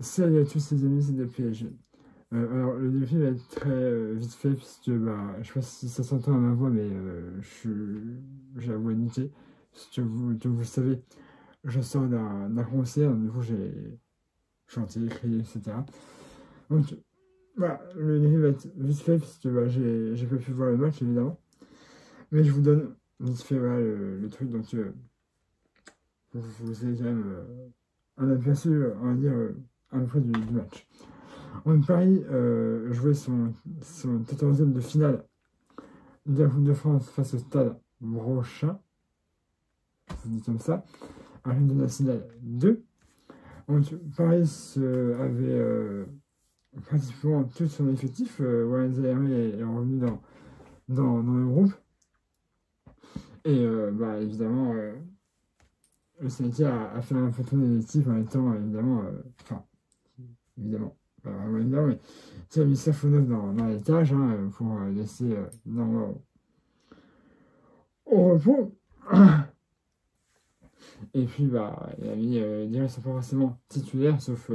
Salut à tous les amis, c'est de PSG. Alors, le défi va être très vite fait, puisque bah, je sais pas si ça s'entend à ma voix, mais j'ai la voix niquée. Puisque comme vous le savez, je sors d'un concert, du coup j'ai chanté, crié, etc. Donc, voilà, le défi va être vite fait, puisque bah, j'ai pas pu voir le match, évidemment. Mais je vous donne vite fait voilà, le truc, donc vous avez quand même un aperçu, on va dire, un peu du match. On Paris jouait son 14e de finale de la Coupe de France face au Stade Brochin, c'est dit comme ça, à l'Union nationale 2. Donc, Paris avait pratiquement tout son effectif. Warren Zaïre est revenu dans le groupe. Et bah, évidemment, le Sénégal a fait un peu tourner l'équipe en étant évidemment, enfin, évidemment, pas vraiment évidemment, mais qui a mis Safonov dans les cages pour laisser normalement au repos. Et puis, bah, il a mis déjà, ils sont pas forcément titulaires, sauf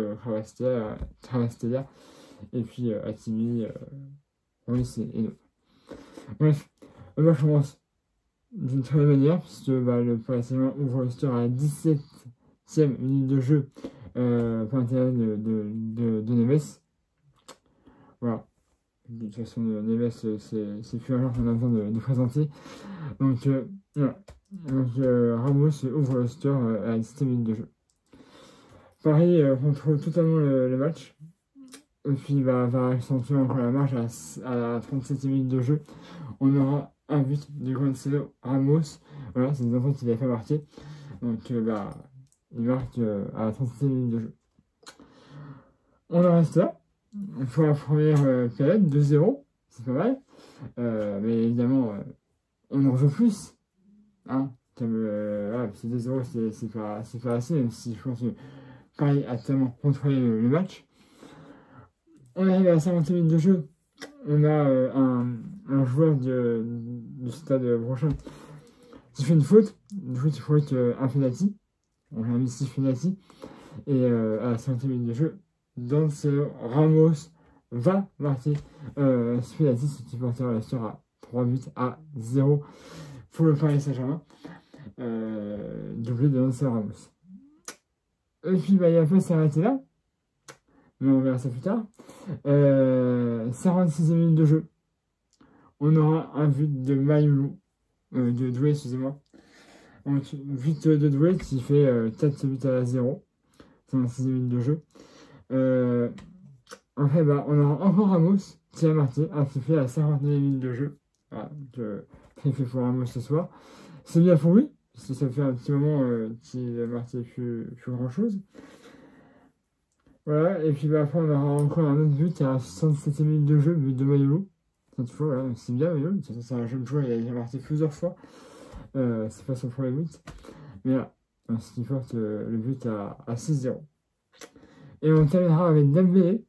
Travastella, et puis Hakimi, Ruiz et Eno. Bref, le match commence d'une très bonne manière, puisque bah, le Paris Saint-Germain ouvre le score à la 17e minute de jeu par l'intérieur de Neves. Voilà. De toute façon, Neves, c'est plus un joueur qu'on a besoin de présenter. Donc, voilà. Donc, Ramos ouvre le score à la 17e minute de jeu. Paris contrôle totalement le match. Et puis va accentuer encore la marche à la 37e minute de jeu. On aura un but de Gonzalo Ramos. Voilà, c'est des enfants qu'il n'avait pas marqué. Donc bah, il marque à la 37e minute de jeu. On en reste là. Pour la première période, 2-0. C'est pas mal. Mais évidemment, on en veut plus. Hein, comme, voilà, c'est 2-0, c'est pas assez, même si je pense que Paris a tellement contrôlé le match. On arrive à la 50 minutes de jeu. On a un joueur du stade prochain qui fait une faute. Du coup, il faut être un penalty. On a mis 6 penalty. Et à la 50 minutes de jeu, Dancelo Ramos va marquer ce penalty, ce qui portera la score à 3 buts à 0 pour le Paris Saint-Germain. Doublé de Dancelo Ramos. Et puis, bah, il a fait s'arrêter là. Mais on verra ça plus tard. 56e minute de jeu. On aura un but de Mayoulou, de Doué, excusez-moi. Donc, but de Doué qui fait 4 buts à 0. 56e minute de jeu. En fait, bah, on aura encore Ramos qui a marqué, qui fait à 59e minute de jeu. Voilà, très fait pour Ramos ce soir. C'est bien pour lui, parce que ça fait un petit moment qu'il a marqué plus grand chose. Voilà, et puis bah, après on aura encore un autre but à 67e minute de jeu, but de Mayolo. Cette fois, voilà, c'est bien Mayolo, c'est un jeune joueur, il a déjà marqué plusieurs fois. C'est pas son premier but. Mais là, ce qui porte le but à 6-0. Et on terminera avec Dembélé,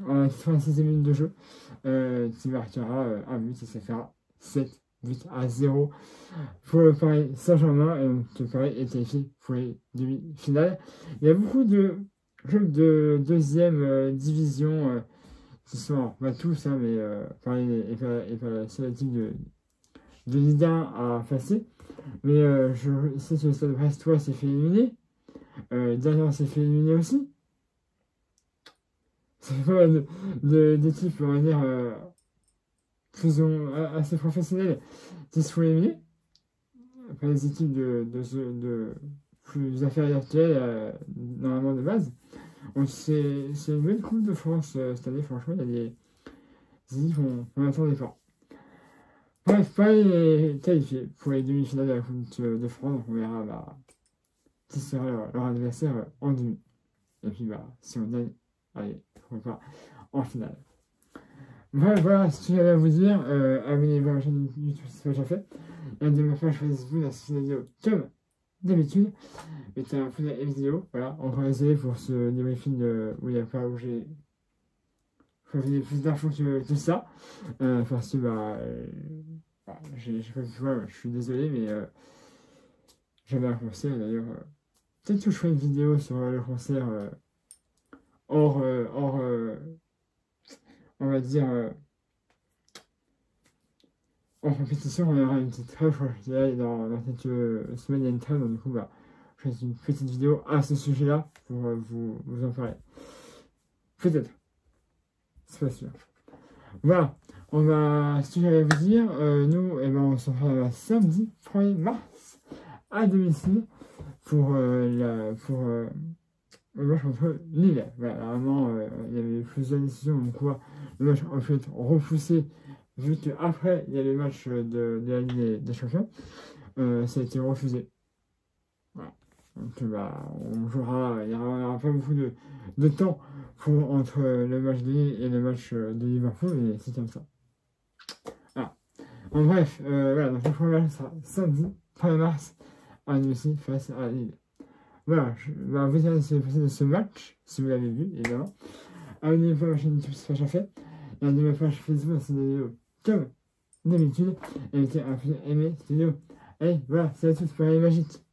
à la 86e minute de jeu, qui marquera un but et ça fera 7 buts à 0 pour le Paris Saint-Germain. Et donc le Paris est qualifié pour les demi-finales. Il y a beaucoup de clubs de deuxième division qui sont, alors, pas tous, hein, mais Paris est pas la seule équipe de Ligue 1 à passer. Mais je sais que le Stade Brestois s'est fait éliminer. Derrière s'est fait éliminer aussi. Ça fait pas mal d'équipes, on va dire, assez professionnelles qui se font éliminer. Pas les équipes de plus inférieures qu'elles, normalement de base. Donc c'est une bonne Coupe de France cette année, franchement, il y a des équipes qu'on n'attendait pas. Bref, Paris est qualifié pour les demi-finales de la Coupe de France, donc on verra bah, qui sera leur adversaire en demi. Et puis bah, si on gagne, allez, pourquoi pas, en finale. Bref, voilà ce que j'avais à vous dire. Abonnez-vous à ma chaîne YouTube si ce n'est pas déjà fait. Et de ma page Facebook, la suite vidéo comme d'habitude. Mettez un pouce à la vidéo. Voilà, encore désolé pour ce débriefing où il n'y a pas où j'ai prévenu plus d'infos que ça. Parce que bah, j'ai pas pu voir, je suis désolé, mais j'avais un concert d'ailleurs. Peut-être que je ferai une vidéo sur le concert on va dire, en compétition, on aura une petite trêve, je dirais, dans quelques semaines, il y a une trêve, donc du coup, bah, je fais une petite vidéo à ce sujet-là pour vous en parler. Peut-être, c'est pas sûr. Voilà, ce que j'allais vous dire, nous, eh ben, on se retrouvera samedi 1er mars à domicile pour le match contre Lille. Voilà, normalement, il y avait plusieurs décisions, donc quoi, le match a fait repoussé, vu qu'après, il y a le match de la Ligue des Champions, ça a été refusé. Voilà. Donc, bah, on jouera, il n'y aura pas beaucoup de temps entre le match de Lille et le match de Liverpool, et c'est comme ça. Voilà. En bref, voilà, donc le premier match sera samedi 1er mars à domicile face à Lille. Voilà, vous allez se passer de ce match, si vous l'avez vu, évidemment. Abonnez-vous à ma chaîne YouTube si ce n'est pas fait. Et à ma page Facebook, c'est des vidéos comme d'habitude. Et mettez un pouce aimé cette vidéo. Allez, voilà, c'est tout pour les magiques.